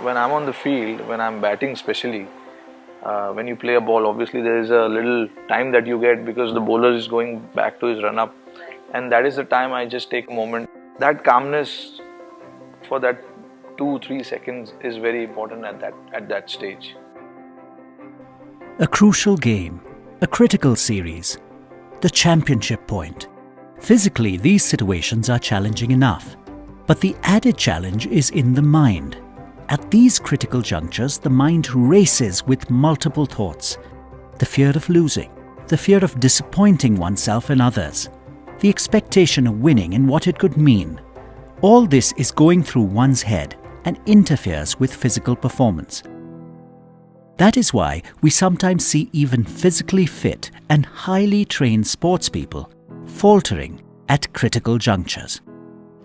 When I'm on the field, when I'm batting especially, when you play a ball, obviously there is a little time that you get because the bowler is going back to his run-up, and that is the time I just take a moment. That calmness for that 2-3 seconds is very important at that stage. A crucial game, a critical series, the championship point. Physically, these situations are challenging enough, but the added challenge is in the mind. At these critical junctures, the mind races with multiple thoughts. The fear of losing, the fear of disappointing oneself and others, the expectation of winning and what it could mean. All this is going through one's head and interferes with physical performance. That is why we sometimes see even physically fit and highly trained sports people faltering at critical junctures.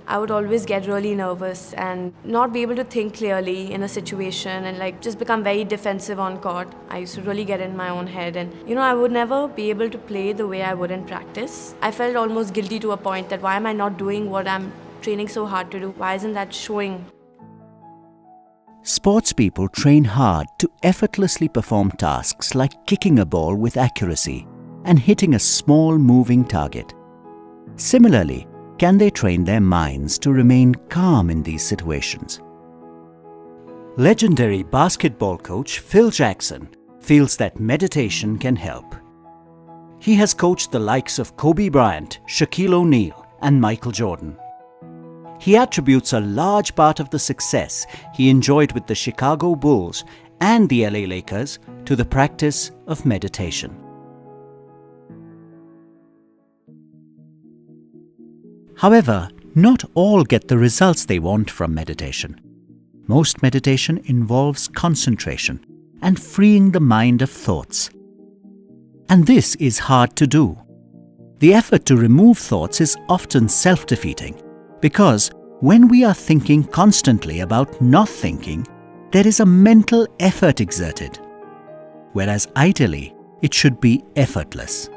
I would always get really nervous and not be able to think clearly in a situation and just become very defensive on court. I used to really get in my own head and I would never be able to play the way I would in practice. I felt almost guilty to a point that why am I not doing what I'm training so hard to do? Why isn't that showing? Sports people train hard to effortlessly perform tasks like kicking a ball with accuracy and hitting a small moving target. Similarly, can they train their minds to remain calm in these situations? Legendary basketball coach Phil Jackson feels that meditation can help. He has coached the likes of Kobe Bryant, Shaquille O'Neal, and Michael Jordan. He attributes a large part of the success he enjoyed with the Chicago Bulls and the LA Lakers to the practice of meditation. However, not all get the results they want from meditation. Most meditation involves concentration and freeing the mind of thoughts. And this is hard to do. The effort to remove thoughts is often self-defeating because when we are thinking constantly about not thinking, there is a mental effort exerted, whereas ideally it should be effortless.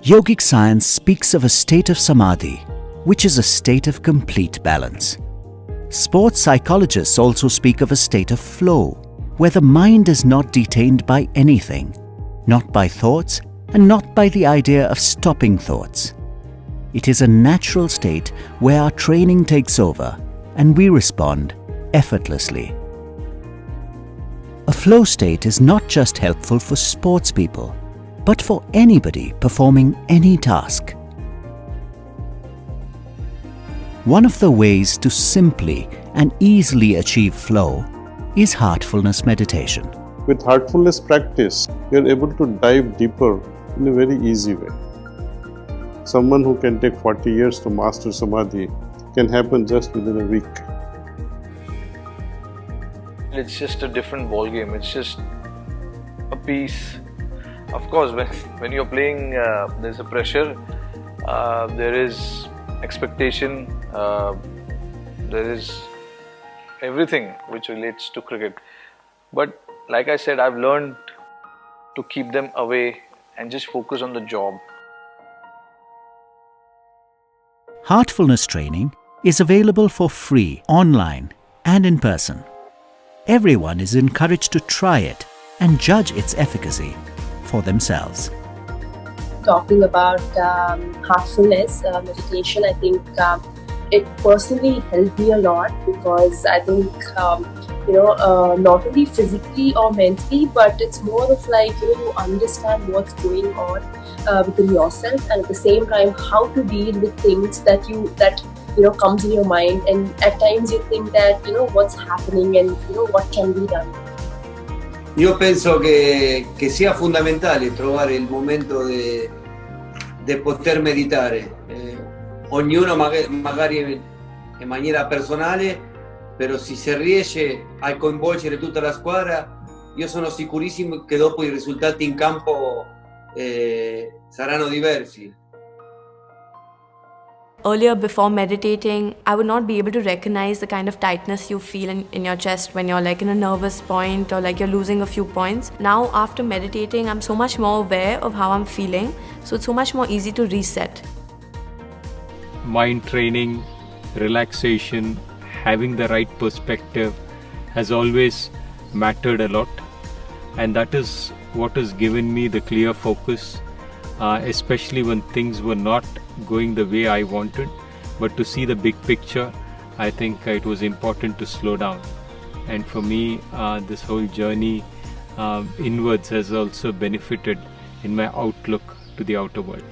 Yogic science speaks of a state of samadhi, which is a state of complete balance. Sports psychologists also speak of a state of flow, where the mind is not detained by anything, not by thoughts, and not by the idea of stopping thoughts. It is a natural state where our training takes over and we respond effortlessly. A flow state is not just helpful for sports people, but for anybody performing any task. One of the ways to simply and easily achieve flow is heartfulness meditation. With heartfulness practice, you are able to dive deeper in a very easy way. Someone who can take 40 years to master samadhi can happen just within a week. It's just a different ball game. It's just a piece. Of course, when you're playing, there's a pressure, there is expectation, there is everything which relates to cricket. But like I said, I've learned to keep them away and just focus on the job. Heartfulness training is available for free online and in person. Everyone is encouraged to try it and judge its efficacy for themselves. Talking about heartfulness meditation, I think it personally helped me a lot because I think not only physically or mentally, but it's more of you understand what's going on within yourself, and at the same time how to deal with things that comes in your mind, and at times you think that what's happening and what can be done. Io penso che sia fondamentale trovare il momento di poter meditare, ognuno magari in maniera personale, però se si riesce a coinvolgere tutta la squadra, io sono sicurissimo che dopo i risultati in campo saranno diversi. Earlier, before meditating, I would not be able to recognize the kind of tightness you feel in your chest when you're in a nervous point or you're losing a few points. Now, after meditating, I'm so much more aware of how I'm feeling, so it's so much more easy to reset. Mind training, relaxation, having the right perspective has always mattered a lot, and that is what has given me the clear focus, especially when things were not going the way I wanted. But to see the big picture, I think it was important to slow down. And for me, this whole journey inwards has also benefited in my outlook to the outer world.